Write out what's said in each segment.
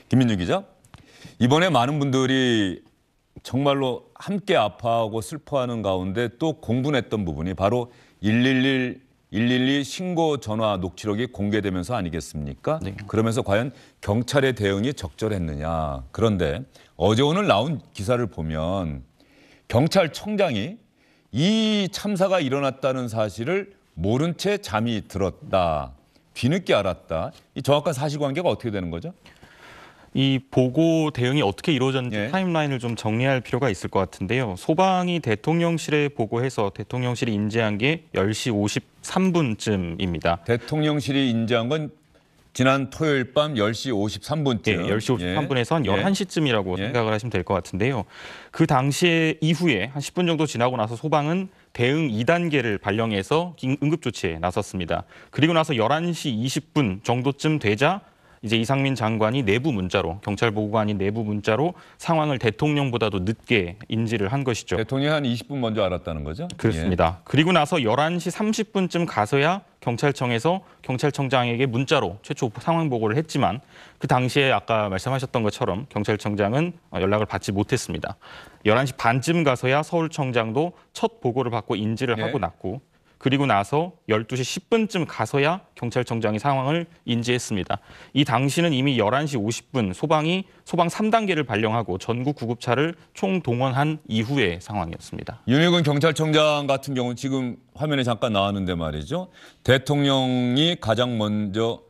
김민주 기자, 이번에 많은 분들이 정말로 함께 아파하고 슬퍼하는 가운데 또 공분했던 부분이 바로 112 신고 전화 녹취록이 공개되면서 아니겠습니까? 네. 그러면서 과연 경찰의 대응이 적절했느냐. 그런데 어제 오늘 나온 기사를 보면 경찰청장이 이 참사가 일어났다는 사실을 모른 채 잠이 들었다. 뒤늦게 알았다. 이 정확한 사실관계가 어떻게 되는 거죠? 이 보고 대응이 어떻게 이루어졌는지 예. 타임라인을 좀 정리할 필요가 있을 것 같은데요. 소방이 대통령실에 보고해서 대통령실이 인지한 게 10시 53분쯤입니다. 대통령실이 인지한 건 지난 토요일 밤 10시 53분쯤. 예, 10시 53분에서 한 11시쯤이라고 예. 생각을 하시면 될 것 같은데요. 그 당시에 이후에 한 10분 정도 지나고 나서 소방은 대응 2단계를 발령해서 응급조치에 나섰습니다. 그리고 나서 11시 20분 정도쯤 되자 이제 이상민 장관이 내부 문자로, 경찰 보고가 아닌 내부 문자로 상황을 대통령보다도 늦게 인지를 한 것이죠. 대통령이 한 20분 먼저 알았다는 거죠? 그렇습니다. 그리고 나서 11시 30분쯤 가서야 경찰청에서 경찰청장에게 문자로 최초 상황 보고를 했지만 그 당시에 아까 말씀하셨던 것처럼 경찰청장은 연락을 받지 못했습니다. 11시 반쯤 가서야 서울청장도 첫 보고를 받고 인지를 하고 났고 그리고 나서 12시 10분쯤 가서야 경찰청장이 상황을 인지했습니다. 이 당시는 이미 11시 50분 소방이 소방 3단계를 발령하고 전국 구급차를 총동원한 이후의 상황이었습니다. 윤희근 경찰청장 같은 경우는 지금 화면에 잠깐 나왔는데 말이죠. 대통령이 가장 먼저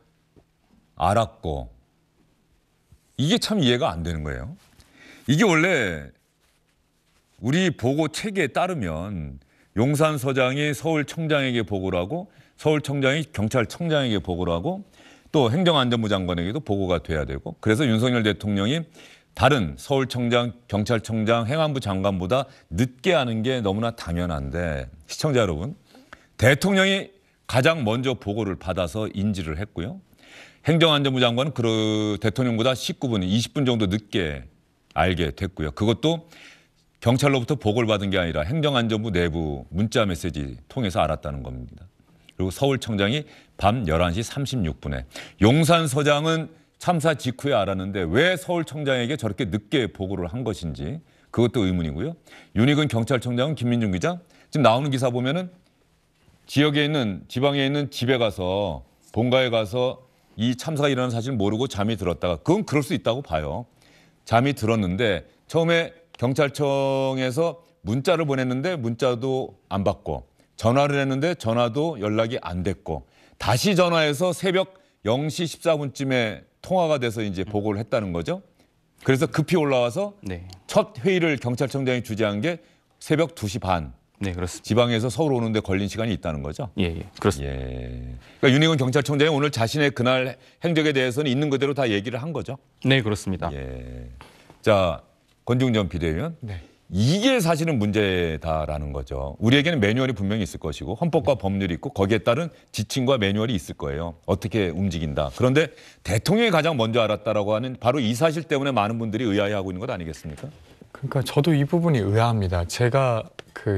알았고 이게 참 이해가 안 되는 거예요. 이게 원래 우리 보고 체계에 따르면 용산서장이 서울청장에게 보고를 하고 서울청장이 경찰청장에게 보고를 하고 또 행정안전부 장관에게도 보고가 돼야 되고 그래서 윤석열 대통령이 다른 서울청장, 경찰청장, 행안부 장관보다 늦게 하는 게 너무나 당연한데 시청자 여러분, 대통령이 가장 먼저 보고를 받아서 인지를 했고요. 행정안전부 장관은 그 대통령보다 19분, 20분 정도 늦게 알게 됐고요. 그것도 경찰로부터 보고를 받은 게 아니라 행정안전부 내부 문자 메시지 통해서 알았다는 겁니다. 그리고 서울청장이 밤 11시 36분에 용산서장은 참사 직후에 알았는데 왜 서울청장에게 저렇게 늦게 보고를 한 것인지 그것도 의문이고요. 윤희근 경찰청장은 김민중 기자 지금 나오는 기사 보면은 지역에 있는 지방에 있는 집에 가서 본가에 가서 이 참사가 일어난 사실 모르고 잠이 들었다가 그건 그럴 수 있다고 봐요. 잠이 들었는데 처음에 경찰청에서 문자를 보냈는데 문자도 안 받고 전화를 했는데 전화도 연락이 안 됐고 다시 전화해서 새벽 0시 14분쯤에 통화가 돼서 이제 보고를 했다는 거죠. 그래서 급히 올라와서 첫 회의를 경찰청장이 주재한 게 새벽 2시 반. 네, 그렇습니다. 지방에서 서울 오는데 걸린 시간이 있다는 거죠. 예, 그렇습니다. 예. 그러니까 윤희근 경찰청장이 오늘 자신의 그날 행적에 대해서는 있는 그대로 다 얘기를 한 거죠. 네, 그렇습니다. 예. 자, 권중훈 전 비대위원. 이게 사실은 문제다라는 거죠. 우리에게는 매뉴얼이 분명히 있을 것이고 헌법과 법률이 있고 거기에 따른 지침과 매뉴얼이 있을 거예요. 어떻게 움직인다. 그런데 대통령이 가장 먼저 알았다라고 하는 바로 이 사실 때문에 많은 분들이 의아해하고 있는 것 아니겠습니까? 그러니까 저도 이 부분이 의아합니다. 제가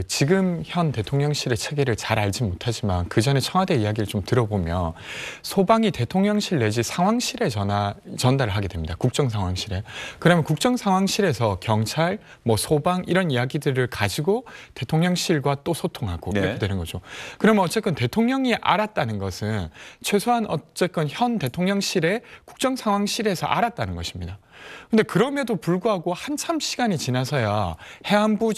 지금 현 대통령실의 체계를 잘 알진 못하지만 그 전에 청와대 이야기를 좀 들어보면 소방이 대통령실 내지 상황실에 전달을 하게 됩니다. 국정상황실에. 그러면 국정상황실에서 경찰, 소방 이런 이야기들을 가지고 대통령실과 또 소통하고 이렇게 되는 거죠. 그러면 어쨌건 대통령이 알았다는 것은 최소한 어쨌건 현 대통령실의 국정상황실에서 알았다는 것입니다. 근데 그럼에도 불구하고 한참 시간이 지나서야 해안부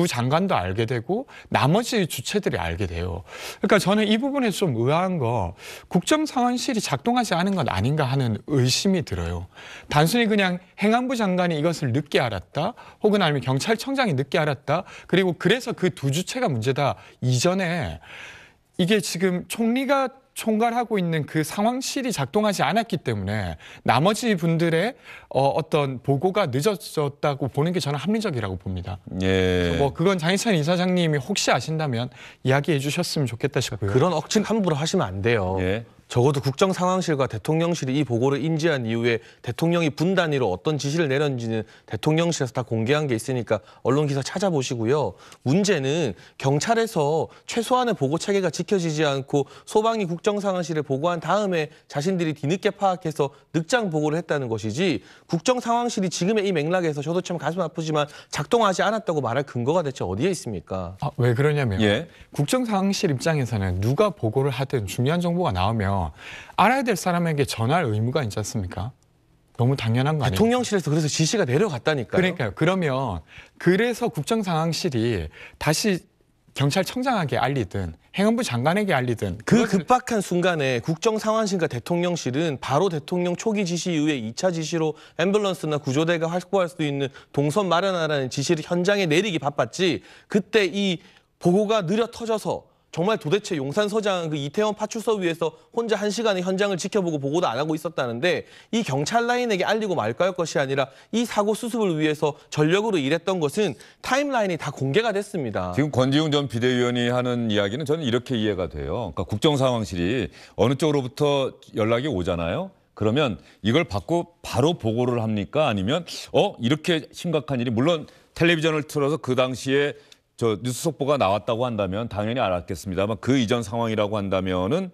장관도 알게 되고 나머지 주체들이 알게 돼요. 그러니까 저는 이 부분에서 좀 의아한 거 국정상황실이 작동하지 않은 것 아닌가 하는 의심이 들어요. 단순히 그냥 행안부 장관이 이것을 늦게 알았다 혹은 아니면 경찰청장이 늦게 알았다 그리고 그래서 그 두 주체가 문제다 이전에 이게 지금 총리가 총괄하고 있는 그 상황실이 작동하지 않았기 때문에 나머지 분들의 어떤 보고가 늦어졌다고 보는 게 저는 합리적이라고 봅니다. 예. 그건 장희찬 이사장님이 혹시 아신다면 이야기해 주셨으면 좋겠다 싶고요. 그런 억측 함부로 하시면 안 돼요. 예. 적어도 국정상황실과 대통령실이 이 보고를 인지한 이후에 대통령이 분단위로 어떤 지시를 내렸는지는 대통령실에서 다 공개한 게 있으니까 언론 기사 찾아보시고요. 문제는 경찰에서 최소한의 보고 체계가 지켜지지 않고 소방이 국정상황실에 보고한 다음에 자신들이 뒤늦게 파악해서 늑장 보고를 했다는 것이지, 국정상황실이 지금의 이 맥락에서 저도 참 가슴 아프지만 작동하지 않았다고 말할 근거가 대체 어디에 있습니까? 왜 그러냐면 예. 국정상황실 입장에서는 누가 보고를 하든 중요한 정보가 나오면 알아야 될 사람에게 전할 의무가 있지 않습니까? 너무 당연한 거 아니에요? 대통령실에서 그래서 지시가 내려갔다니까요. 그러니까요. 그러면 그래서 국정상황실이 다시 경찰청장에게 알리든 행안부 장관에게 알리든 그 그것을 급박한 순간에 국정상황실과 대통령실은 바로 대통령 초기 지시 이후에 2차 지시로 앰뷸런스나 구조대가 확보할 수 있는 동선 마련하라는 지시를 현장에 내리기 바빴지, 그때 이 보고가 느려 터져서 정말 도대체 용산서장 그 이태원 파출소 위에서 혼자 1시간에 현장을 지켜보고 보고도 안 하고 있었다는데, 이 경찰 라인에게 알리고 말까 할 것이 아니라 이 사고 수습을 위해서 전력으로 일했던 것은 타임라인이 다 공개가 됐습니다. 지금 권지웅 전 비대위원이 하는 이야기는 저는 이렇게 이해가 돼요. 그러니까 국정상황실이 어느 쪽으로부터 연락이 오잖아요. 그러면 이걸 받고 바로 보고를 합니까? 아니면 이렇게 심각한 일이, 물론 텔레비전을 틀어서 그 당시에 저 뉴스 속보가 나왔다고 한다면 당연히 알았겠습니다만 그 이전 상황이라고 한다면은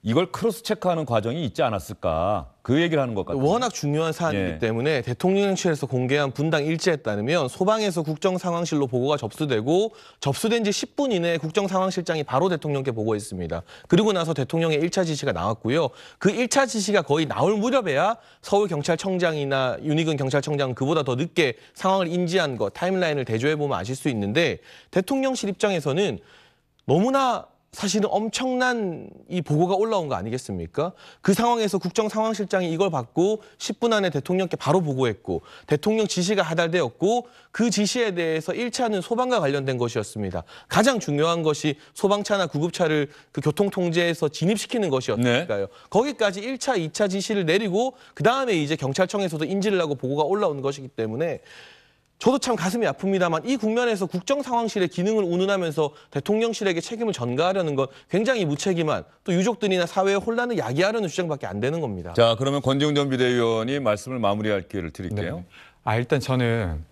이걸 크로스 체크하는 과정이 있지 않았을까, 그 얘기를 하는 것 같아요. 워낙 중요한 사안이기 예. 때문에 대통령실에서 공개한 분당 일지에 따르면 소방에서 국정상황실로 보고가 접수되고 접수된 지 10분 이내에 국정상황실장이 바로 대통령께 보고했습니다. 그리고 나서 대통령의 1차 지시가 나왔고요. 그 1차 지시가 거의 나올 무렵에야 서울경찰청장이나 윤희근 경찰청장은 그보다 더 늦게 상황을 인지한 것, 타임라인을 대조해보면 아실 수 있는데, 대통령실 입장에서는 너무나 사실은 엄청난 이 보고가 올라온 거 아니겠습니까? 그 상황에서 국정상황실장이 이걸 받고 10분 안에 대통령께 바로 보고했고 대통령 지시가 하달되었고 그 지시에 대해서 1차는 소방과 관련된 것이었습니다. 가장 중요한 것이 소방차나 구급차를 그 교통통제에서 진입시키는 것이었으니까요. 네. 거기까지 1차, 2차 지시를 내리고 그다음에 이제 경찰청에서도 인지를 하고 보고가 올라오는 것이기 때문에 저도 참 가슴이 아픕니다만 이 국면에서 국정상황실의 기능을 운운하면서 대통령실에게 책임을 전가하려는 건 굉장히 무책임한, 또 유족들이나 사회의 혼란을 야기하려는 주장밖에 안 되는 겁니다. 자, 그러면 권지웅 전 비대위원이 말씀을 마무리할 기회를 드릴게요. 일단 저는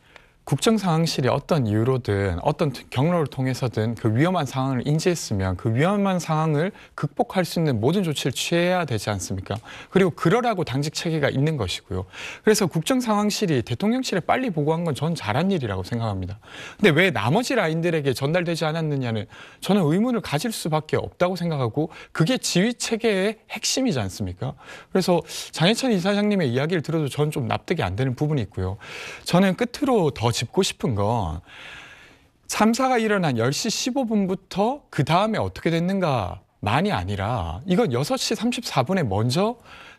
국정상황실이 어떤 이유로든 어떤 경로를 통해서든 그 위험한 상황을 인지했으면 그 위험한 상황을 극복할 수 있는 모든 조치를 취해야 되지 않습니까? 그리고 그러라고 당직 체계가 있는 것이고요. 그래서 국정상황실이 대통령실에 빨리 보고한 건 전 잘한 일이라고 생각합니다. 근데 왜 나머지 라인들에게 전달되지 않았느냐는 저는 의문을 가질 수밖에 없다고 생각하고, 그게 지휘 체계의 핵심이지 않습니까? 그래서 장해찬 이사장님의 이야기를 들어도 저는 좀 납득이 안 되는 부분이 있고요. 저는 끝으로 더 짚고 싶은 건 참사가 일어난 10시 15분부터 그 다음에 어떻게 됐는가만이 아니라 이건 6시 34분에 먼저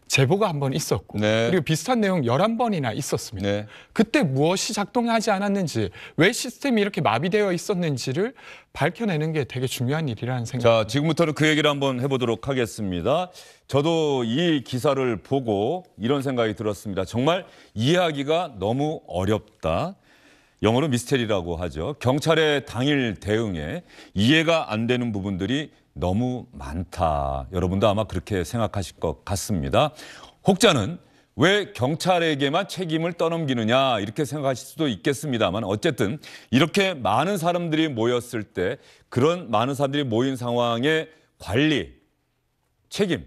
제보가 한 번 있었고 네. 그리고 비슷한 내용 11번이나 있었습니다. 네. 그때 무엇이 작동하지 않았는지, 왜 시스템이 이렇게 마비되어 있었는지를 밝혀내는 게 되게 중요한 일이라는 생각입니다. 자, 지금부터는 그 얘기를 한번 해보도록 하겠습니다. 저도 이 기사를 보고 이런 생각이 들었습니다. 정말 이해하기가 너무 어렵다. 영어로 미스테리라고 하죠. 경찰의 당일 대응에 이해가 안 되는 부분들이 너무 많다. 여러분도 아마 그렇게 생각하실 것 같습니다. 혹자는 왜 경찰에게만 책임을 떠넘기느냐 이렇게 생각하실 수도 있겠습니다만, 어쨌든 이렇게 많은 사람들이 모였을 때 그런 많은 사람들이 모인 상황의 관리, 책임,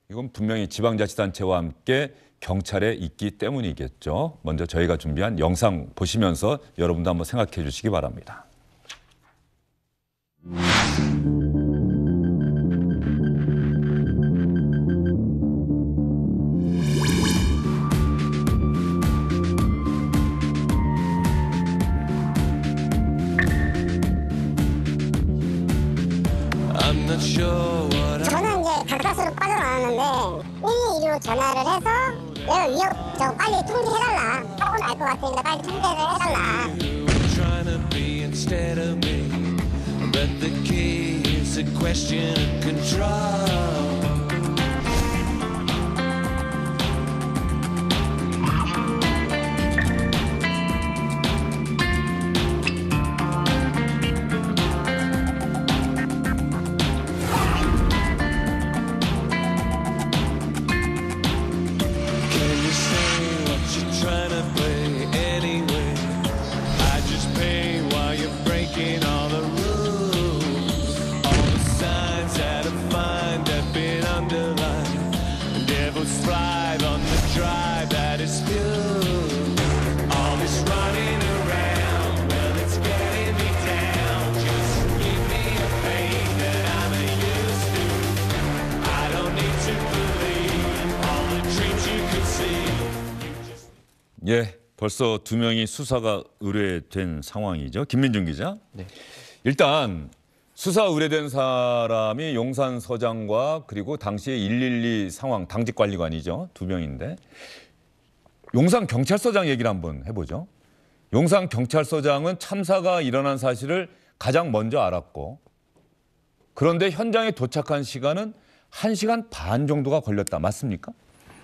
이건 분명히 지방자치단체와 함께 경찰에 있기 때문이겠죠. 먼저 저희가 준비한 영상 보시면서 여러분도 한번 생각해 주시기 바랍니다. 저는 이제 가까스로 빠져나왔는데 112로 전화를 해서 내가 위협적 빨리 통지해달라, 조금 알 것 같으니까 빨리 통제를 해달라. Trying to be instead of me, but the key is a question of control. 예, 벌써 2명이 수사가 의뢰된 상황이죠. 김민중 기자. 네. 일단 수사 의뢰된 사람이 용산서장과 그리고 당시에 112 상황 당직관리관이죠. 2명인데 용산경찰서장 얘기를 한번 해보죠. 용산경찰서장은 참사가 일어난 사실을 가장 먼저 알았고 그런데 현장에 도착한 시간은 1시간 반 정도가 걸렸다. 맞습니까?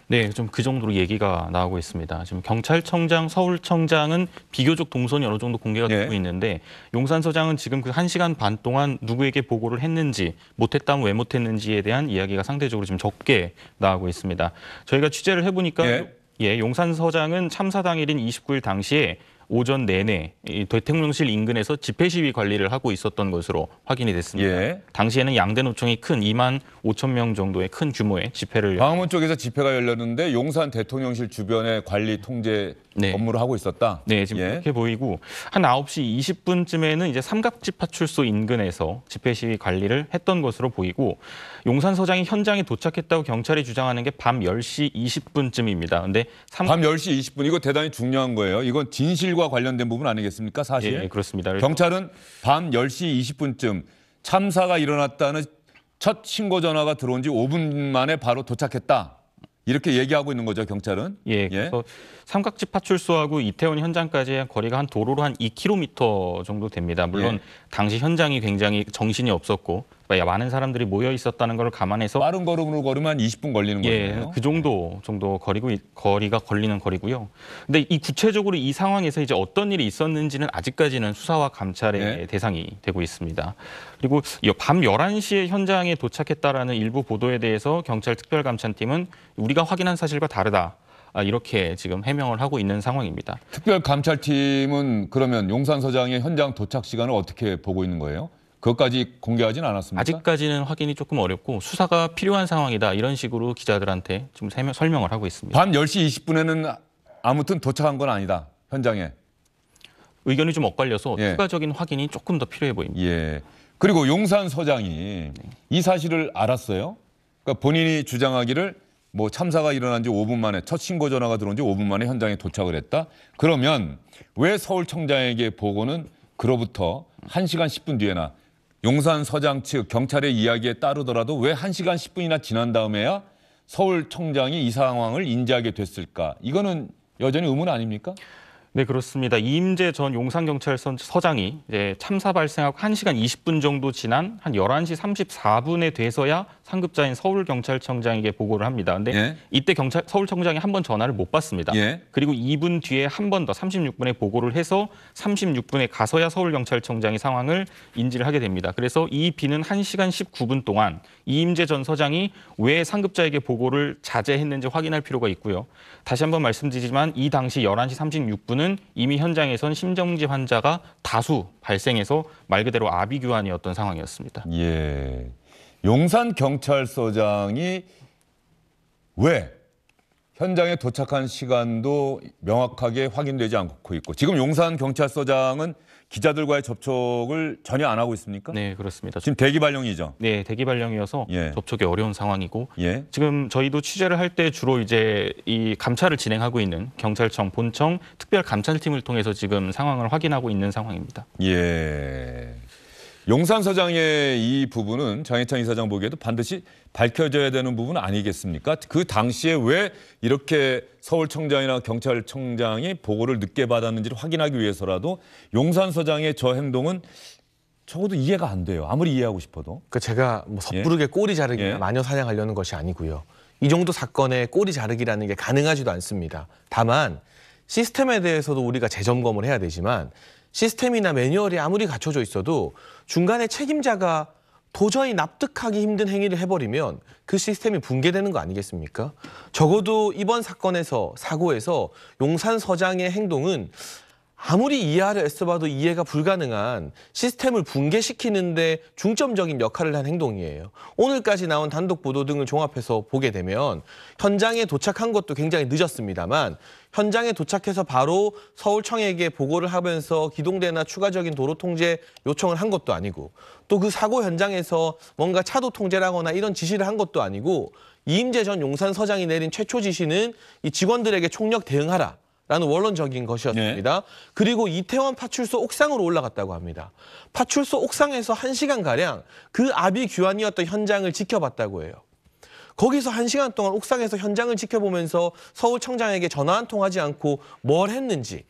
네, 좀 그 정도로 얘기가 나오고 있습니다. 지금 경찰청장, 서울청장은 비교적 동선이 어느 정도 공개가 되고 있는데 용산서장은 지금 그 1시간 반 동안 누구에게 보고를 했는지, 못했다면 왜 못했는지에 대한 이야기가 상대적으로 지금 적게 나오고 있습니다. 저희가 취재를 해보니까 용산서장은 참사 당일인 29일 당시에 오전 내내 이 대통령실 인근에서 집회 시위 관리를 하고 있었던 것으로 확인이 됐습니다. 당시에는 양대노총이 큰 2만 5천 명 정도의 큰 규모의 집회를 광화문 쪽에서 집회가 열렸는데 용산 대통령실 주변에 관리 통제 업무를 하고 있었다. 네, 지금 그렇게 보이고 한 9시 20분쯤에는 이제 삼각지 파출소 인근에서 집회 시위 관리를 했던 것으로 보이고 용산서장이 현장에 도착했다고 경찰이 주장하는 게 밤 10시 20분쯤입니다. 근데 밤 10시 20분 이거 대단히 중요한 거예요. 이건 진실과 관련된 부분 아니겠습니까? 사실. 예, 그렇습니다. 경찰은 밤 10시 20분쯤 참사가 일어났다는 첫 신고 전화가 들어온 지 5분 만에 바로 도착했다. 이렇게 얘기하고 있는 거죠, 경찰은. 그래서 삼각지 파출소하고 이태원 현장까지의 거리가 한 도로로 한 2km 정도 됩니다. 물론 당시 현장이 굉장히 정신이 없었고 많은 사람들이 모여 있었다는 걸 감안해서 빠른 걸음으로 걸으면 20분 걸리는 거예요. 그 정도 거리가 걸리는 거리고요. 근데 이 구체적으로 이 상황에서 이제 어떤 일이 있었는지는 아직까지는 수사와 감찰의 대상이 되고 있습니다. 그리고 밤 11시에 현장에 도착했다라는 일부 보도에 대해서 경찰 특별감찰팀은 우리가 확인한 사실과 다르다. 이렇게 지금 해명을 하고 있는 상황입니다. 특별감찰팀은 그러면 용산서장의 현장 도착 시간을 어떻게 보고 있는 거예요? 그것까지 공개하진 않았습니까? 아직까지는 확인이 조금 어렵고 수사가 필요한 상황이다. 이런 식으로 기자들한테 좀 설명을 하고 있습니다. 밤 10시 20분에는 아무튼 도착한 건 아니다. 현장에. 의견이 좀 엇갈려서 추가적인 확인이 조금 더 필요해 보입니다. 그리고 용산서장이 이 사실을 알았어요. 그러니까 본인이 주장하기를 뭐 참사가 일어난 지 5분 만에 첫 신고 전화가 들어온 지 5분 만에 현장에 도착을 했다. 그러면 왜 서울청장에게 보고는 그로부터 1시간 10분 뒤에나 용산서장 측 경찰의 이야기에 따르더라도 왜 1시간 10분이나 지난 다음에야 서울청장이 이 상황을 인지하게 됐을까? 이거는 여전히 의문 아닙니까? 네, 그렇습니다. 이임재 전 용산경찰서장이 이제 참사 발생하고 1시간 20분 정도 지난 한 11시 34분에 돼서야 상급자인 서울경찰청장에게 보고를 합니다. 근데 이때 서울청장이 한 번 전화를 못 받습니다. 그리고 2분 뒤에 한 번 더 36분에 보고를 해서 36분에 가서야 서울경찰청장이 상황을 인지를 하게 됩니다. 그래서 이 비는 1시간 19분 동안 이임재 전 서장이 왜 상급자에게 보고를 자제했는지 확인할 필요가 있고요. 다시 한번 말씀드리지만 이 당시 11시 36분은 이미 현장에선 심정지 환자가 다수 발생해서 말 그대로 아비규환이었던 상황이었습니다. 용산경찰서장이 왜 현장에 도착한 시간도 명확하게 확인되지 않고 있고 지금 용산경찰서장은 기자들과의 접촉을 전혀 안 하고 있습니까? 네, 그렇습니다. 지금 대기 발령이죠? 네, 대기 발령이어서 접촉이 어려운 상황이고 지금 저희도 취재를 할 때 주로 이제 이 감찰을 진행하고 있는 경찰청, 본청, 특별감찰팀을 통해서 지금 상황을 확인하고 있는 상황입니다. 용산서장의 이 부분은 장해찬 이사장 보기에도 반드시 밝혀져야 되는 부분 아니겠습니까? 그 당시에 왜 이렇게 서울청장이나 경찰청장이 보고를 늦게 받았는지를 확인하기 위해서라도 용산서장의 저 행동은 적어도 이해가 안 돼요. 아무리 이해하고 싶어도. 그러니까 제가 뭐 섣부르게 꼬리 자르기나 마녀 사냥하려는 것이 아니고요. 이 정도 사건에 꼬리 자르기라는 게 가능하지도 않습니다. 다만 시스템에 대해서도 우리가 재점검을 해야 되지만 시스템이나 매뉴얼이 아무리 갖춰져 있어도 중간에 책임자가 도저히 납득하기 힘든 행위를 해버리면 그 시스템이 붕괴되는 거 아니겠습니까? 적어도 이번 사고에서 용산서장의 행동은 아무리 이해하려 애써봐도 이해가 불가능한 시스템을 붕괴시키는데 중점적인 역할을 한 행동이에요. 오늘까지 나온 단독 보도 등을 종합해서 보게 되면 현장에 도착한 것도 굉장히 늦었습니다만 현장에 도착해서 바로 서울청에게 보고를 하면서 기동대나 추가적인 도로 통제 요청을 한 것도 아니고 또 그 사고 현장에서 뭔가 차도 통제를 하거나 이런 지시를 한 것도 아니고 이임재 전 용산서장이 내린 최초 지시는 이 직원들에게 총력 대응하라. 라는 원론적인 것이었습니다. 그리고 이태원 파출소 옥상으로 올라갔다고 합니다. 파출소 옥상에서 1시간가량 그 압이 규환이었던 현장을 지켜봤다고 해요. 거기서 1시간 동안 옥상에서 현장을 지켜보면서 서울청장에게 전화 한 통 하지 않고 뭘 했는지,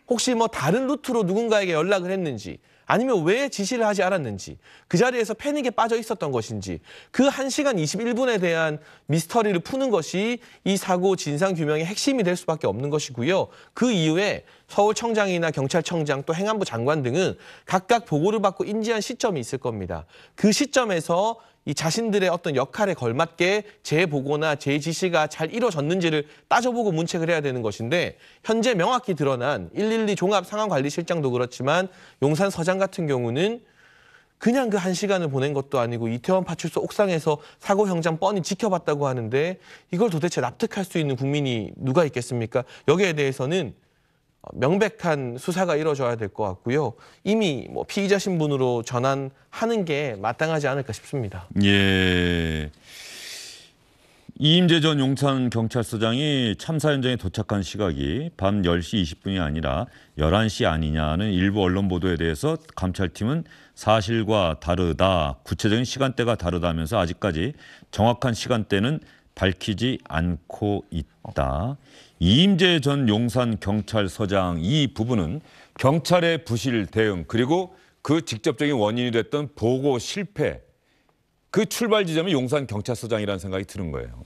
혹시 뭐 다른 루트로 누군가에게 연락을 했는지, 아니면 왜 지시를 하지 않았는지, 그 자리에서 패닉에 빠져 있었던 것인지, 그 1시간 21분에 대한 미스터리를 푸는 것이 이 사고 진상규명의 핵심이 될 수밖에 없는 것이고요. 그 이후에 서울청장이나 경찰청장 또 행안부 장관 등은 각각 보고를 받고 인지한 시점이 있을 겁니다. 그 시점에서 이 자신들의 어떤 역할에 걸맞게 재보고나 재지시가 잘 이루어졌는지를 따져보고 문책을 해야 되는 것인데, 현재 명확히 드러난 112 종합상황관리실장도 그렇지만 용산 서장 같은 경우는 그냥 그 1시간을 보낸 것도 아니고 이태원 파출소 옥상에서 사고 현장 뻔히 지켜봤다고 하는데, 이걸 도대체 납득할 수 있는 국민이 누가 있겠습니까? 여기에 대해서는 명백한 수사가 이루어져야 될 것 같고요. 이미 뭐 피의자 신분으로 전환하는 게 마땅하지 않을까 싶습니다. 예. 이임재 전 용산경찰서장이 참사 현장에 도착한 시각이 밤 10시 20분이 아니라 11시 아니냐는 일부 언론 보도에 대해서 감찰팀은 사실과 다르다, 구체적인 시간대가 다르다면서 아직까지 정확한 시간대는 밝히지 않고 있다. 이임재 전 용산경찰서장 이 부분은 경찰의 부실 대응, 그리고 그 직접적인 원인이 됐던 보고 실패, 그 출발 지점이 용산경찰서장이라는 생각이 드는 거예요.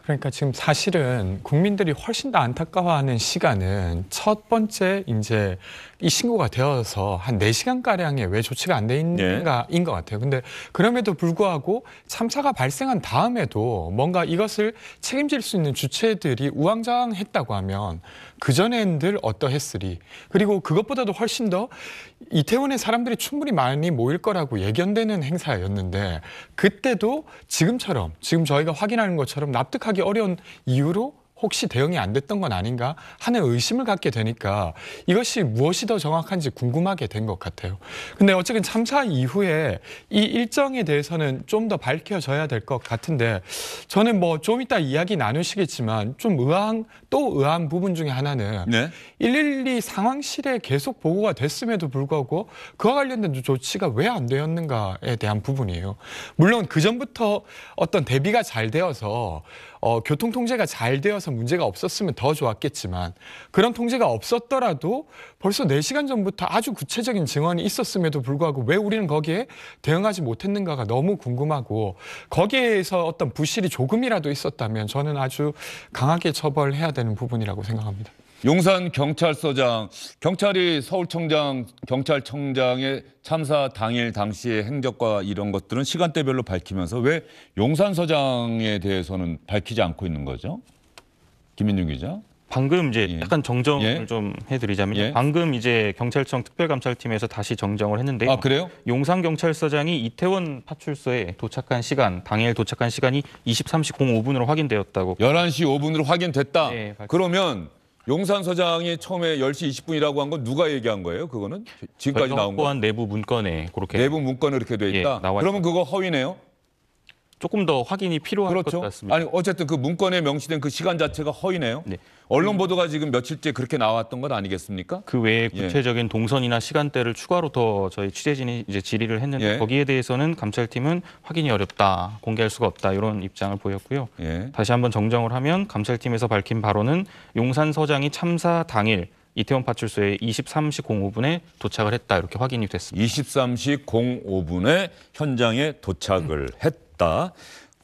그러니까 지금 사실은 국민들이 훨씬 더 안타까워하는 시간은 첫 번째 이제 이 신고가 되어서 한 4시간가량의 왜 조치가 안 돼 있는가인 것 같아요. 근데 그럼에도 불구하고 참사가 발생한 다음에도 뭔가 이것을 책임질 수 있는 주체들이 우왕좌왕했다고 하면 그전엔 늘 어떠했으리. 그리고 그것보다도 훨씬 더 이태원에 사람들이 충분히 많이 모일 거라고 예견되는 행사였는데, 그때도 지금처럼, 지금 저희가 확인하는 것처럼 납득하기 어려운 이유로 혹시 대응이 안 됐던 건 아닌가 하는 의심을 갖게 되니까 이것이 무엇이 더 정확한지 궁금하게 된 것 같아요. 근데 어쨌든 참사 이후에 이 일정에 대해서는 좀 더 밝혀져야 될 것 같은데, 저는 뭐 좀 이따 이야기 나누시겠지만 좀 의아한 부분 중에 하나는 112 상황실에 계속 보고가 됐음에도 불구하고 그와 관련된 조치가 왜 안 되었는가에 대한 부분이에요. 물론 그전부터 어떤 대비가 잘 되어서 교통 통제가 잘 되어서 문제가 없었으면 더 좋았겠지만, 그런 통제가 없었더라도 벌써 4시간 전부터 아주 구체적인 증언이 있었음에도 불구하고 왜 우리는 거기에 대응하지 못했는가가 너무 궁금하고, 거기에서 어떤 부실이 조금이라도 있었다면 저는 아주 강하게 처벌해야 되는 부분이라고 생각합니다. 용산경찰서장, 경찰이 서울청장, 경찰청장의 참사 당일 당시의 행적과 이런 것들은 시간대별로 밝히면서 왜 용산서장에 대해서는 밝히지 않고 있는 거죠? 김민중 기자. 방금 이제 약간 정정을 좀 해드리자면, 방금 이제 경찰청 특별감찰팀에서 다시 정정을 했는데요. 아, 그래요? 용산경찰서장이 이태원 파출소에 도착한 시간, 당일 도착한 시간이 23시 05분으로 확인되었다고. 11시 5분으로 확인됐다. 네, 그러면 용산서장이 처음에 10시 20분이라고 한 건 누가 얘기한 거예요? 그거는 지금까지 나온 거? 확보한 내부 문건에 그렇게 내부 문건에 이렇게 돼 있다. 나와 그러면 그거 허위네요? 조금 더 확인이 필요할 그렇죠. 것 같습니다. 아니 어쨌든 그 문건에 명시된 그 시간 자체가 허위네요. 네. 언론 보도가 지금 며칠째 그렇게 나왔던 건 아니겠습니까? 그 외에 구체적인 동선이나 시간대를 추가로 더 저희 취재진이 이제 질의를 했는데 거기에 대해서는 감찰팀은 확인이 어렵다, 공개할 수가 없다 이런 입장을 보였고요. 다시 한번 정정을 하면 감찰팀에서 밝힌 바로는 용산서장이 참사 당일 이태원 파출소에 23시 05분에 도착을 했다 이렇게 확인이 됐습니다. 23시 05분에 현장에 도착을 했다.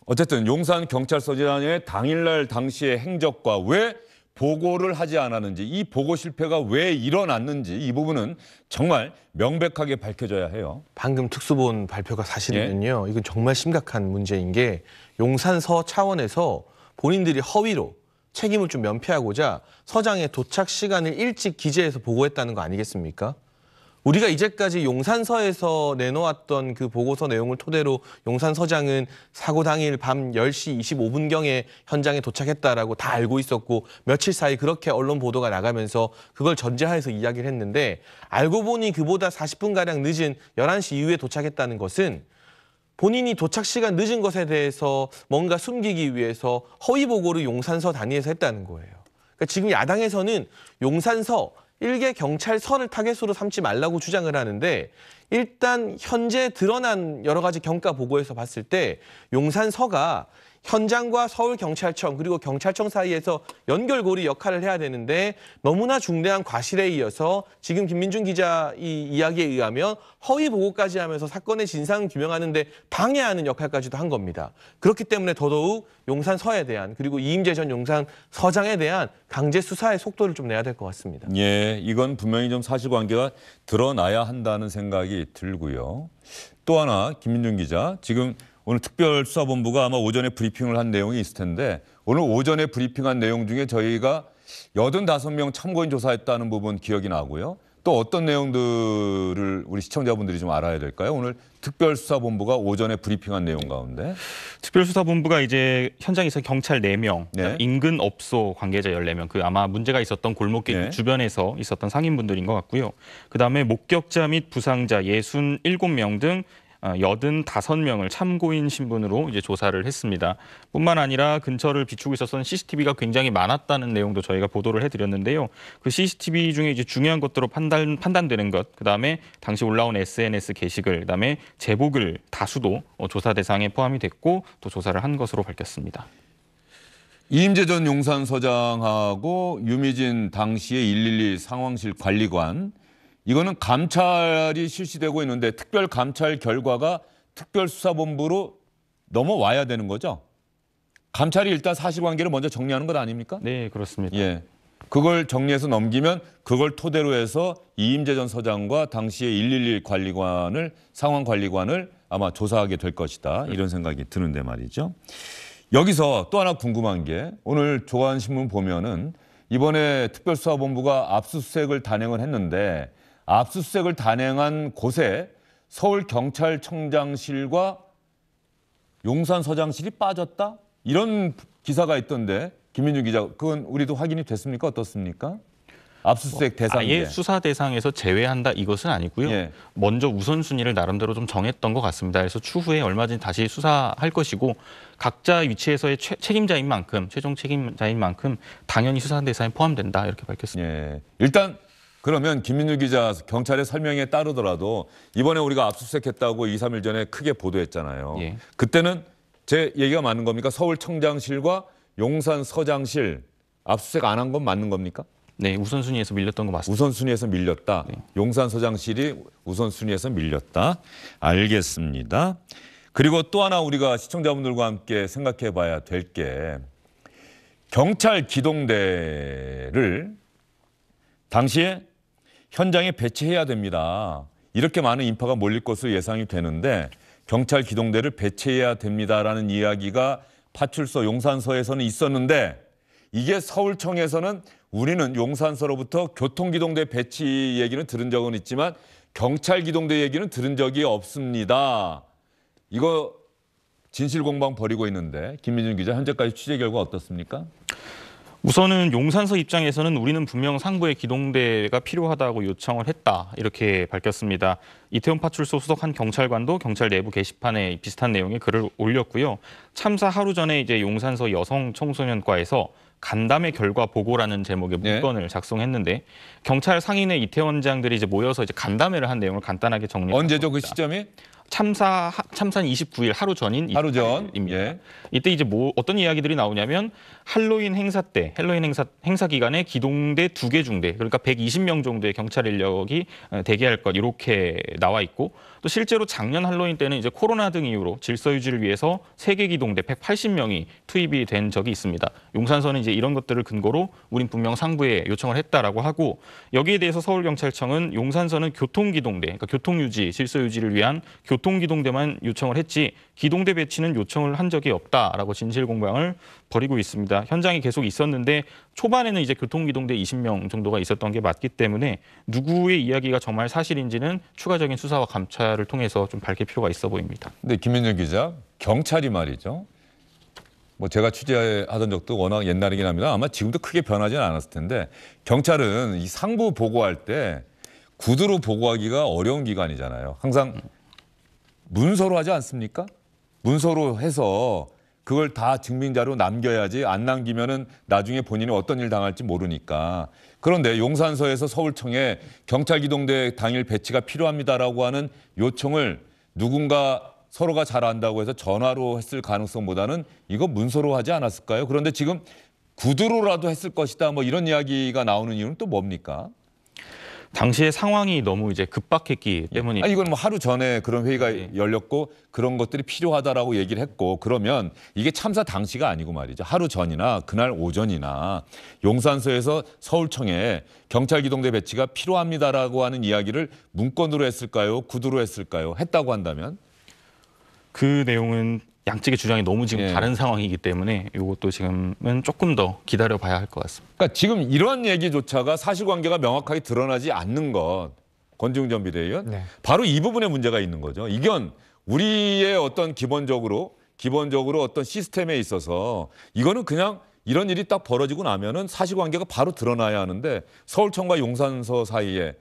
어쨌든 용산경찰서장의 당일날 당시의 행적과 왜 보고를 하지 않았는지, 이 보고 실패가 왜 일어났는지 이 부분은 정말 명백하게 밝혀져야 해요. 방금 특수본 발표가 사실이면요, 이건 정말 심각한 문제인 게, 용산서 차원에서 본인들이 허위로 책임을 좀 면피하고자 서장의 도착 시간을 일찍 기재해서 보고했다는 거 아니겠습니까? 우리가 이제까지 용산서에서 내놓았던 그 보고서 내용을 토대로 용산서장은 사고 당일 밤 10시 25분경에 현장에 도착했다라고 다 알고 있었고, 며칠 사이 그렇게 언론 보도가 나가면서 그걸 전제하에서 이야기를 했는데, 알고 보니 그보다 40분가량 늦은 11시 이후에 도착했다는 것은 본인이 도착 시간 늦은 것에 대해서 뭔가 숨기기 위해서 허위 보고를 용산서 단위에서 했다는 거예요. 그러니까 그러니까 지금 야당에서는 용산서 일개 경찰서를 타겟으로 삼지 말라고 주장을 하는데 일단 현재 드러난 여러 가지 경과 보고에서 봤을 때 용산서가 현장과 서울경찰청 그리고 경찰청 사이에서 연결고리 역할을 해야 되는데 너무나 중대한 과실에 이어서 지금 김민중 기자 이 이야기에 의하면 허위 보고까지 하면서 사건의 진상을 규명하는 데 방해하는 역할까지도 한 겁니다. 그렇기 때문에 더더욱 용산서에 대한 그리고 이임재 전 용산서장에 대한 강제 수사의 속도를 좀 내야 될 것 같습니다. 예, 이건 분명히 좀 사실관계가 드러나야 한다는 생각이 들고요. 또 하나 김민중 기자, 지금 오늘 특별수사본부가 아마 오전에 브리핑을 한 내용이 있을 텐데 오늘 오전에 브리핑한 내용 중에 저희가 85명 참고인 조사했다는 부분 기억이 나고요. 또 어떤 내용들을 우리 시청자분들이 좀 알아야 될까요? 오늘 특별수사본부가 오전에 브리핑한 내용 가운데. 특별수사본부가 이제 현장에서 경찰 4명, 네. 인근 업소 관계자 14명, 그 아마 문제가 있었던 골목길 네. 주변에서 있었던 상인분들인 것 같고요. 그다음에 목격자 및 부상자 67명 등 85명을 참고인 신분으로 이제 조사를 했습니다. 뿐만 아니라 근처를 비추고 있었던 CCTV가 굉장히 많았다는 내용도 저희가 보도를 해드렸는데요. 그 CCTV 중에 이제 중요한 것들로 판단되는 것, 그다음에 당시 올라온 SNS 게시글, 그다음에 제보글 다수도 조사 대상에 포함이 됐고 또 조사를 한 것으로 밝혔습니다. 이임재 전 용산서장하고 유미진 당시의 112 상황실 관리관, 이거는 감찰이 실시되고 있는데 특별 감찰 결과가 특별수사본부로 넘어와야 되는 거죠? 감찰이 일단 사실관계를 먼저 정리하는 것 아닙니까? 네, 그렇습니다. 예, 그걸 정리해서 넘기면 그걸 토대로 해서 이임재 전 서장과 당시의 112 관리관을 상황관리관을 아마 조사하게 될 것이다. 이런 생각이 드는데 말이죠. 여기서 또 하나 궁금한 게 오늘 조간신문 보면은 이번에 특별수사본부가 압수수색을 단행을 했는데 압수수색을 단행한 곳에 서울경찰청장실과 용산서장실이 빠졌다? 이런 기사가 있던데 김민중 기자, 그건 우리도 확인이 됐습니까? 어떻습니까? 압수수색 대상에. 아예 수사 대상에서 제외한다 이것은 아니고요. 예. 먼저 우선순위를 나름대로 좀 정했던 것 같습니다. 그래서 추후에 얼마든지 다시 수사할 것이고 각자 위치에서의 책임자인 만큼 최종 책임자인 만큼 당연히 수사 대상에 포함된다 이렇게 밝혔습니다. 예. 일단 그러면 김민중 기자 경찰의 설명에 따르더라도 이번에 우리가 압수수색했다고 2, 3일 전에 크게 보도했잖아요. 예. 그때는 제 얘기가 맞는 겁니까? 서울청장실과 용산서장실 압수수색 안 한 건 맞는 겁니까? 네, 우선순위에서 밀렸던 거 맞습니다. 우선순위에서 밀렸다. 네. 용산서장실이 우선순위에서 밀렸다. 알겠습니다. 그리고 또 하나 우리가 시청자분들과 함께 생각해 봐야 될 게 경찰 기동대를 당시에 현장에 배치해야 됩니다. 이렇게 많은 인파가 몰릴 것으로 예상이 되는데 경찰 기동대를 배치해야 됩니다라는 이야기가 파출소 용산서에서는 있었는데 이게 서울청에서는 우리는 용산서로부터 교통기동대 배치 얘기는 들은 적은 있지만 경찰기동대 얘기는 들은 적이 없습니다. 이거 진실공방 벌이고 있는데 김민중 기자 현재까지 취재 결과 어떻습니까? 우선은 용산서 입장에서는 우리는 분명 상부에 기동대가 필요하다고 요청을 했다 이렇게 밝혔습니다. 이태원 파출소 수석한 경찰관도 경찰 내부 게시판에 비슷한 내용의 글을 올렸고요. 참사 하루 전에 이제 용산서 여성 청소년과에서 간담회 결과 보고라는 제목의 문건을 작성했는데 경찰 상인의 이태원장들이 이제 모여서 이제 간담회를 한 내용을 간단하게 정리했습니다. 언제죠 그 시점이? 참사는 29일 하루 전인 하루 전. 28일입니다. 예. 이때 이제 어떤 이야기들이 나오냐면 할로윈 행사 때 행사 기간에 기동대 2개 중대 그러니까 120명 정도의 경찰 인력이 대기할 것 이렇게 나와 있고 또 실제로 작년 할로윈 때는 이제 코로나 등 이유로 질서 유지를 위해서 3개 기동대 180명이 투입이 된 적이 있습니다. 용산서는 이제 이런 것들을 근거로 우린 분명 상부에 요청을 했다라고 하고 여기에 대해서 서울경찰청은 용산서는 교통기동대 그러니까 교통유지 질서 유지를 위한 교통기동대만 요청을 했지 기동대 배치는 요청을 한 적이 없다라고 진실공방을 벌이고 있습니다. 현장에 계속 있었는데 초반에는 이제 교통기동대 20명 정도가 있었던 게 맞기 때문에 누구의 이야기가 정말 사실인지는 추가적인 수사와 감찰을 통해서 좀 밝힐 필요가 있어 보입니다. 근데 김민중 기자, 경찰이 말이죠. 뭐 제가 취재하던 적도 워낙 옛날이긴 합니다. 아마 지금도 크게 변하지는 않았을 텐데 경찰은 이 상부 보고할 때 구두로 보고하기가 어려운 기관이잖아요. 항상 문서로 하지 않습니까? 문서로 해서 그걸 다 증빙자로 남겨야지 안 남기면은 나중에 본인이 어떤 일 당할지 모르니까. 그런데 용산서에서 서울청에 경찰 기동대 당일 배치가 필요합니다라고 하는 요청을 누군가 서로가 잘 안다고 해서 전화로 했을 가능성보다는 이거 문서로 하지 않았을까요? 그런데 지금 구두로라도 했을 것이다 뭐 이런 이야기가 나오는 이유는 또 뭡니까? 당시의 상황이 너무 이제 급박했기 때문에 아니 이건 뭐 하루 전에 그런 회의가 열렸고 그런 것들이 필요하다라고 얘기를 했고 그러면 이게 참사 당시가 아니고 말이죠. 하루 전이나 그날 오전이나 용산서에서 서울청에 경찰 기동대 배치가 필요합니다라고 하는 이야기를 문건으로 했을까요? 구두로 했을까요? 했다고 한다면? 그 내용은 양측의 주장이 너무 지금 예. 다른 상황이기 때문에 이것도 지금은 조금 더 기다려봐야 할 것 같습니다. 그러니까 지금 이러한 얘기조차가 사실관계가 명확하게 드러나지 않는 것, 권지웅 전 비대위원, 네. 바로 이 부분에 문제가 있는 거죠. 이건 우리의 어떤 기본적으로 어떤 시스템에 있어서 이거는 그냥 이런 일이 딱 벌어지고 나면은 사실관계가 바로 드러나야 하는데 서울청과 용산서 사이에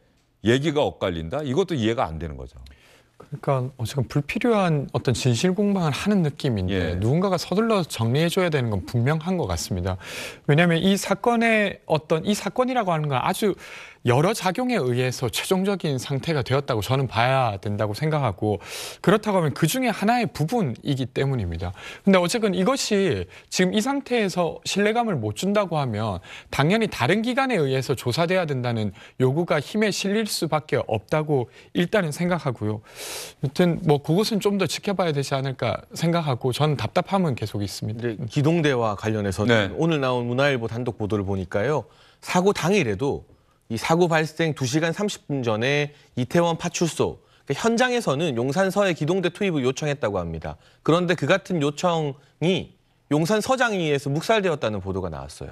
얘기가 엇갈린다? 이것도 이해가 안 되는 거죠. 그러니까 지금 불필요한 어떤 진실 공방을 하는 느낌인데 예. 누군가가 서둘러서 정리해줘야 되는 건 분명한 것 같습니다. 왜냐하면 이 사건이라고 하는 건 아주 여러 작용에 의해서 최종적인 상태가 되었다고 저는 봐야 된다고 생각하고 그렇다고 하면 그중에 하나의 부분이기 때문입니다. 근데 어쨌든 이것이 지금 이 상태에서 신뢰감을 못 준다고 하면 당연히 다른 기관에 의해서 조사돼야 된다는 요구가 힘에 실릴 수밖에 없다고 일단은 생각하고요. 아무튼 뭐 그것은 좀 더 지켜봐야 되지 않을까 생각하고 저는 답답함은 계속 있습니다. 이제 기동대와 관련해서는 네. 오늘 나온 문화일보 단독 보도를 보니까요. 사고 당일에도 이 사고 발생 2시간 30분 전에 이태원 파출소 그러니까 현장에서는 용산서에 기동대 투입을 요청했다고 합니다. 그런데 그 같은 요청이 용산서장에 의해서 묵살되었다는 보도가 나왔어요.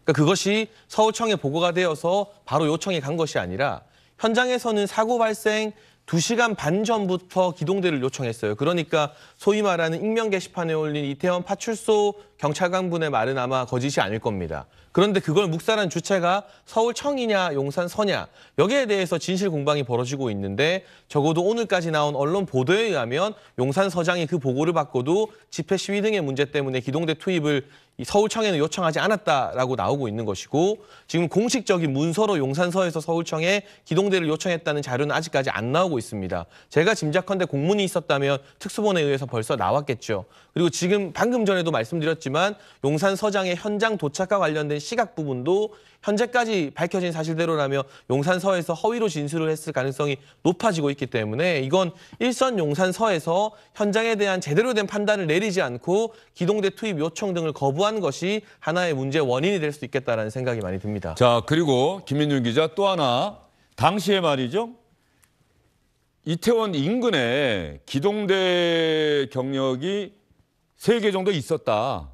그러니까 그것이 서울청에 보고가 되어서 바로 요청이 간 것이 아니라 현장에서는 사고 발생 2시간 반 전부터 기동대를 요청했어요. 그러니까 소위 말하는 익명 게시판에 올린 이태원 파출소 경찰관분의 말은 아마 거짓이 아닐 겁니다. 그런데 그걸 묵살한 주체가 서울청이냐 용산서냐 여기에 대해서 진실 공방이 벌어지고 있는데 적어도 오늘까지 나온 언론 보도에 의하면 용산서장이 그 보고를 받고도 집회 시위 등의 문제 때문에 기동대 투입을 이 서울청에는 요청하지 않았다라고 나오고 있는 것이고 지금 공식적인 문서로 용산서에서 서울청에 기동대를 요청했다는 자료는 아직까지 안 나오고 있습니다. 제가 짐작컨대 공문이 있었다면 특수본에 의해서 벌써 나왔겠죠. 그리고 지금 방금 전에도 말씀드렸지만 용산서장의 현장 도착과 관련된 시각 부분도 현재까지 밝혀진 사실대로라면 용산서에서 허위로 진술을 했을 가능성이 높아지고 있기 때문에 이건 일선 용산서에서 현장에 대한 제대로 된 판단을 내리지 않고 기동대 투입 요청 등을 거부한 것이 하나의 문제의 원인이 될 수 있겠다라는 생각이 많이 듭니다. 자, 그리고 김민준 기자 또 하나 당시에 말이죠. 이태원 인근에 기동대 경력이 3개 정도 있었다.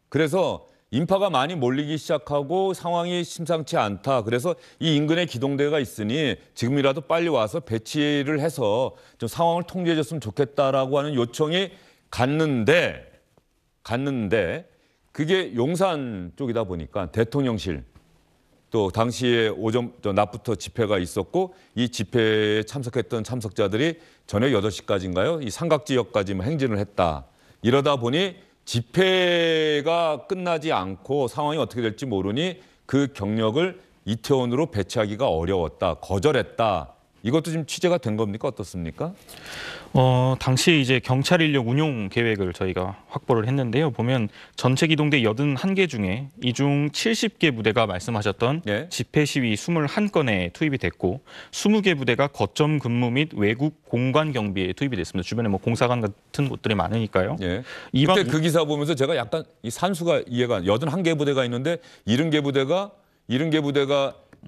그래서 인파가 많이 몰리기 시작하고 상황이 심상치 않다. 그래서 이 인근에 기동대가 있으니 지금이라도 빨리 와서 배치를 해서 좀 상황을 통제해줬으면 좋겠다라고 하는 요청이 갔는데 그게 용산 쪽이다 보니까 대통령실 또 당시에 낮부터 집회가 있었고 이 집회에 참석했던 참석자들이 저녁 8시까지인가요? 이 삼각지역까지 행진을 했다. 이러다 보니 집회가 끝나지 않고 상황이 어떻게 될지 모르니 그 경력을 이태원으로 배치하기가 어려웠다. 거절했다. 이것도 지금 취재가 된 겁니까? 어떻습니까? 당시 이제 경찰 인력 운용 계획을 저희가 확보를 했는데요. 보면 전체 기동대 81개 중에 이 중 70개 부대가 말씀하셨던 예. 집회 시위 21건에 투입이 됐고 20개 부대가 거점 근무 및 외국 공간 경비에 투입이 됐습니다. 주변에 뭐 공사관 같은 곳들이 많으니까요. 예. 이번 그때 그 기사 보면서 제가 약간 이 산수가 이해가 81개 부대가 있는데 70개 부대가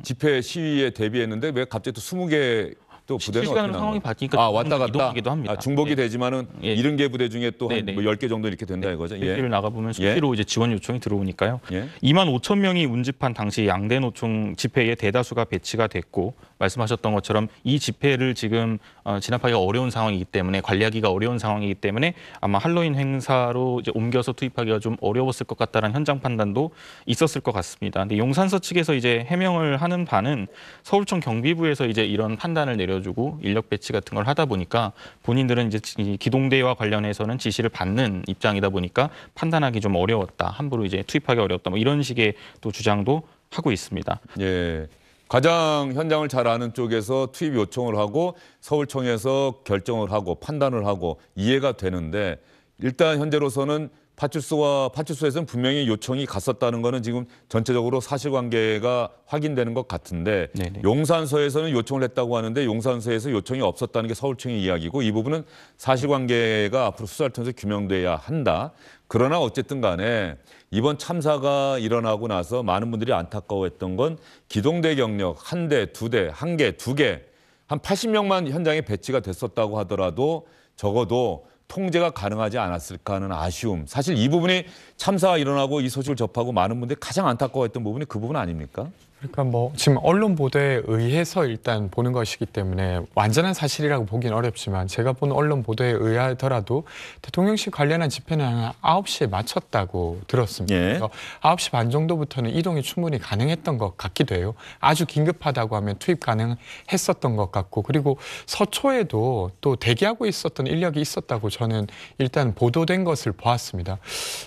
집회 시위에 대비했는데 왜 갑자기 또 20개 또 부대는 실시간으로 어떻게 상황이 나온 바뀌니까 왔다 갔다 이동하기도 합니다. 중복이 예. 되지만은 예. 70개 부대 중에 또 한 네네. 뭐 10개 정도 이렇게 된다 이거죠. 예. 회의를 나가보면 수시로 이제 지원 요청이 들어오니까요. 예. 2만 5천 명이 운집한 당시 양대 노총 집회에 대다수가 배치가 됐고 말씀하셨던 것처럼 이 집회를 지금 진압하기가 어려운 상황이기 때문에 관리하기가 어려운 상황이기 때문에 아마 할로윈 행사로 이제 옮겨서 투입하기가 좀 어려웠을 것 같다라는 현장 판단도 있었을 것 같습니다. 근데 용산서 측에서 이제 해명을 하는 바는 서울청 경비부에서 이제 이런 판단을 알려주고 인력 배치 같은 걸 하다 보니까 본인들은 이제 이 기동대와 관련해서는 지시를 받는 입장이다 보니까 판단하기 좀 어려웠다. 함부로 이제 투입하기 어려웠다. 뭐 이런 식의 또 주장도 하고 있습니다. 예. 가장 현장을 잘 아는 쪽에서 투입 요청을 하고 서울청에서 결정을 하고 판단을 하고 이해가 되는데 일단 현재로서는 파출소에서는 분명히 요청이 갔었다는 거는 지금 전체적으로 사실관계가 확인되는 것 같은데 네네. 용산서에서는 요청을 했다고 하는데 용산서에서 요청이 없었다는 게 서울청의 이야기고 이 부분은 사실관계가 앞으로 수사를 통해서 규명돼야 한다. 그러나 어쨌든 간에 이번 참사가 일어나고 나서 많은 분들이 안타까워했던 건 기동대 경력 한 대, 두 대, 한 개, 두 개, 한 80명만 현장에 배치가 됐었다고 하더라도 적어도 통제가 가능하지 않았을까 하는 아쉬움. 사실 이 부분이 참사가 일어나고 이 소식을 접하고 많은 분들이 가장 안타까워했던 부분이 그 부분 아닙니까? 그러니까 뭐 지금 언론 보도에 의해서 일단 보는 것이기 때문에 완전한 사실이라고 보기는 어렵지만 제가 본 언론 보도에 의하더라도 대통령실 관련한 집회는 한 9시에 마쳤다고 들었습니다. 예. 그래서 9시 반 정도부터는 이동이 충분히 가능했던 것 같기도 해요. 아주 긴급하다고 하면 투입 가능했었던 것 같고 그리고 서초에도 또 대기하고 있었던 인력이 있었다고 저는 일단 보도된 것을 보았습니다.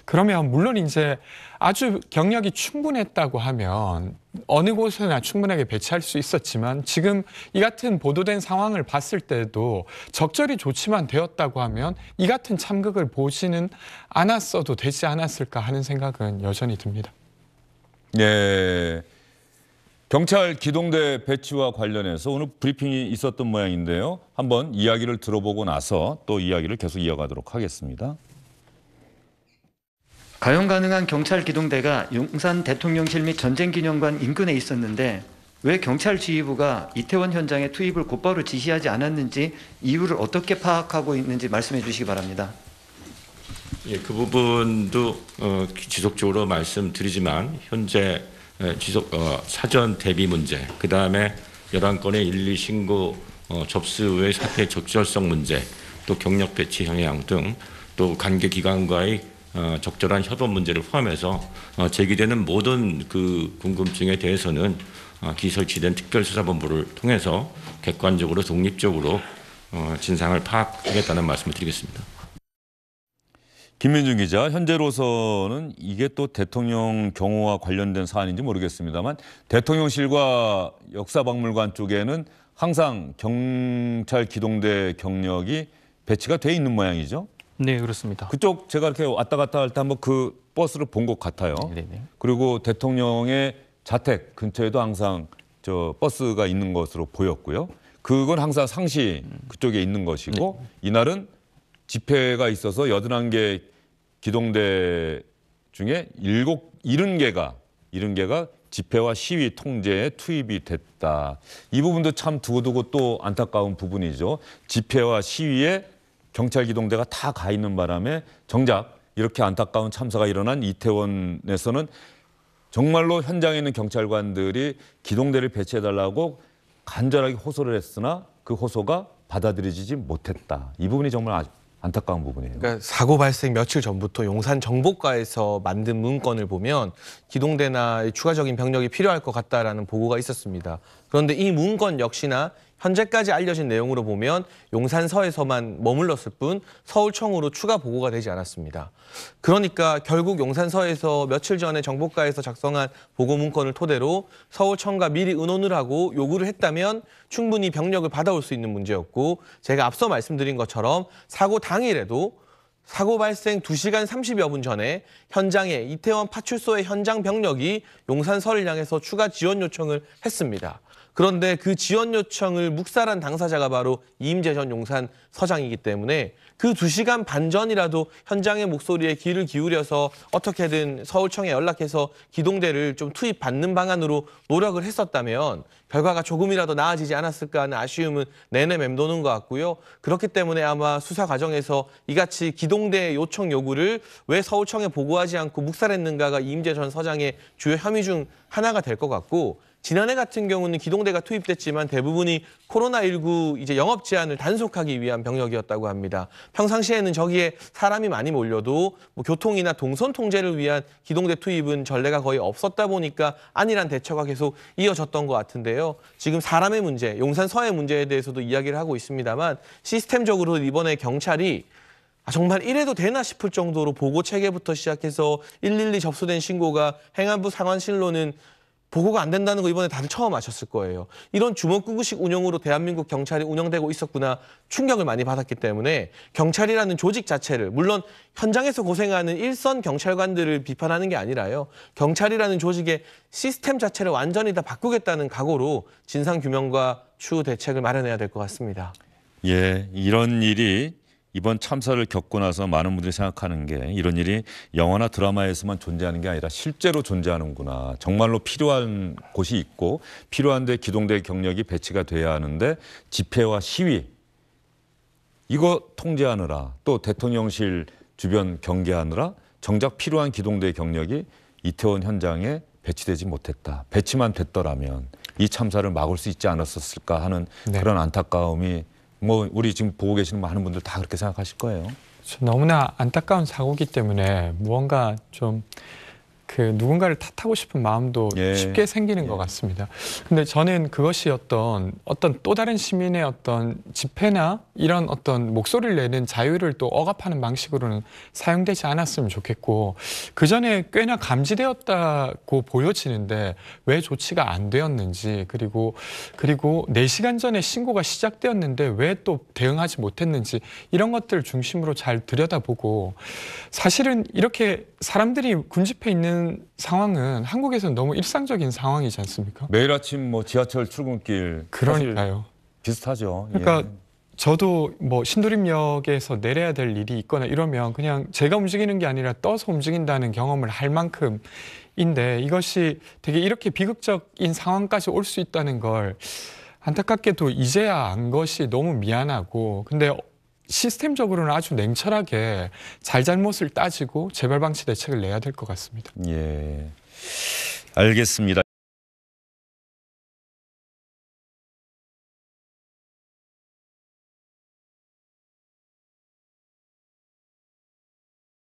그러면 물론 이제 아주 경력이 충분했다고 하면 어느 곳에나 충분하게 배치할 수 있었지만 지금 이 같은 보도된 상황을 봤을 때도 적절히 조치만 되었다고 하면 이 같은 참극을 보지는 않았어도 되지 않았을까 하는 생각은 여전히 듭니다. 네. 경찰 기동대 배치와 관련해서 오늘 브리핑이 있었던 모양인데요. 한번 이야기를 들어보고 나서 또 이야기를 계속 이어가도록 하겠습니다. 가용 가능한 경찰 기동대가 용산 대통령실 및 전쟁기념관 인근에 있었는데 왜 경찰 지휘부가 이태원 현장에 투입을 곧바로 지시하지 않았는지 이유를 어떻게 파악하고 있는지 말씀해 주시기 바랍니다. 예, 그 부분도 지속적으로 말씀드리지만 현재 사전 대비 문제, 그 다음에 11건의 112 신고 접수 외 사태 적절성 문제, 또 경력 배치 형량 등 또 관계 기관과의 적절한 협업 문제를 포함해서 제기되는 모든 그 궁금증에 대해서는 기설치된 특별수사본부를 통해서 객관적으로 독립적으로 진상을 파악하겠다는 말씀을 드리겠습니다. 김민중 기자, 현재로서는 이게 또 대통령 경호와 관련된 사안인지 모르겠습니다만 대통령실과 역사박물관 쪽에는 항상 경찰 기동대 경력이 배치가 돼 있는 모양이죠. 네, 그렇습니다. 그쪽 제가 이렇게 왔다 갔다 할 때 한번 그 버스를 본 것 같아요. 네네. 그리고 대통령의 자택 근처에도 항상 저 버스가 있는 것으로 보였고요. 그건 항상 상시 그쪽에 있는 것이고 이날은 집회가 있어서 81개 기동대 중에 70개가 집회와 시위 통제에 투입이 됐다. 이 부분도 참 두고두고 또 안타까운 부분이죠. 집회와 시위에 경찰 기동대가 다 가 있는 바람에 정작 이렇게 안타까운 참사가 일어난 이태원에서는 정말로 현장에 있는 경찰관들이 기동대를 배치해달라고 간절하게 호소를 했으나 그 호소가 받아들여지지 못했다. 이 부분이 정말 아주 안타까운 부분이에요. 그러니까 사고 발생 며칠 전부터 용산 정보과에서 만든 문건을 보면 기동대나 추가적인 병력이 필요할 것 같다라는 보고가 있었습니다. 그런데 이 문건 역시나 현재까지 알려진 내용으로 보면 용산서에서만 머물렀을 뿐 서울청으로 추가 보고가 되지 않았습니다. 그러니까 결국 용산서에서 며칠 전에 정보과에서 작성한 보고 문건을 토대로 서울청과 미리 의논을 하고 요구를 했다면 충분히 병력을 받아올 수 있는 문제였고 제가 앞서 말씀드린 것처럼 사고 당일에도 사고 발생 2시간 30여 분 전에 현장에 이태원 파출소의 현장 병력이 용산서를 향해서 추가 지원 요청을 했습니다. 그런데 그 지원 요청을 묵살한 당사자가 바로 이임재 전 용산 서장이기 때문에 그 2시간 반 전이라도 현장의 목소리에 귀를 기울여서 어떻게든 서울청에 연락해서 기동대를 좀 투입받는 방안으로 노력을 했었다면 결과가 조금이라도 나아지지 않았을까 하는 아쉬움은 내내 맴도는 것 같고요. 그렇기 때문에 아마 수사 과정에서 이같이 기동대 요청 요구를 왜 서울청에 보고하지 않고 묵살했는가가 이임재 전 서장의 주요 혐의 중 하나가 될 것 같고 지난해 같은 경우는 기동대가 투입됐지만 대부분이 코로나19 이제 영업 제한을 단속하기 위한 병력이었다고 합니다. 평상시에는 저기에 사람이 많이 몰려도 뭐 교통이나 동선 통제를 위한 기동대 투입은 전례가 거의 없었다 보니까 안일한 대처가 계속 이어졌던 것 같은데요. 지금 사람의 문제, 용산 서해 문제에 대해서도 이야기를 하고 있습니다만 시스템적으로 이번에 경찰이 정말 이래도 되나 싶을 정도로 보고 체계부터 시작해서 112 접수된 신고가 행안부 상황실로는 보고가 안 된다는 거 이번에 다들 처음 아셨을 거예요. 이런 주먹구구식 운영으로 대한민국 경찰이 운영되고 있었구나 충격을 많이 받았기 때문에 경찰이라는 조직 자체를 물론 현장에서 고생하는 일선 경찰관들을 비판하는 게 아니라요. 경찰이라는 조직의 시스템 자체를 완전히 다 바꾸겠다는 각오로 진상규명과 추후 대책을 마련해야 될 것 같습니다. 예, 이런 일이 이번 참사를 겪고 나서 많은 분들이 생각하는 게 이런 일이 영화나 드라마에서만 존재하는 게 아니라 실제로 존재하는구나. 정말로 필요한 곳이 있고 필요한데 기동대 경력이 배치가 돼야 하는데 집회와 시위 이거 통제하느라 또 대통령실 주변 경계하느라 정작 필요한 기동대 경력이 이태원 현장에 배치되지 못했다. 배치만 됐더라면 이 참사를 막을 수 있지 않았었을까 하는 그런 안타까움이 뭐 우리 지금 보고 계시는 많은 분들 다 그렇게 생각하실 거예요. 너무나 안타까운 사고이기 때문에 무언가 좀 누군가를 탓하고 싶은 마음도 쉽게 생기는 것 같습니다. 근데 저는 그것이 어떤 또 다른 시민의 어떤 집회나 이런 어떤 목소리를 내는 자유를 또 억압하는 방식으로는 사용되지 않았으면 좋겠고 그 전에 꽤나 감지되었다고 보여지는데 왜 조치가 안 되었는지 그리고 4시간 전에 신고가 시작되었는데 왜 또 대응하지 못했는지 이런 것들을 중심으로 잘 들여다보고 사실은 이렇게 사람들이 군집회 있는 상황은 한국에서는 너무 일상적인 상황이지 않습니까? 매일 아침 뭐 지하철 출근길 그러니까요. 비슷하죠. 그러니까 저도 뭐 신도림역에서 내려야 될 일이 있거나 이러면 그냥 제가 움직이는 게 아니라 떠서 움직인다는 경험을 할 만큼인데 이것이 되게 이렇게 비극적인 상황까지 올 수 있다는 걸 안타깝게도 이제야 안 것이 너무 미안하고 근데 시스템적으로는 아주 냉철하게 잘잘못을 따지고 재발 방지 대책을 내야 될 것 같습니다. 예, 알겠습니다.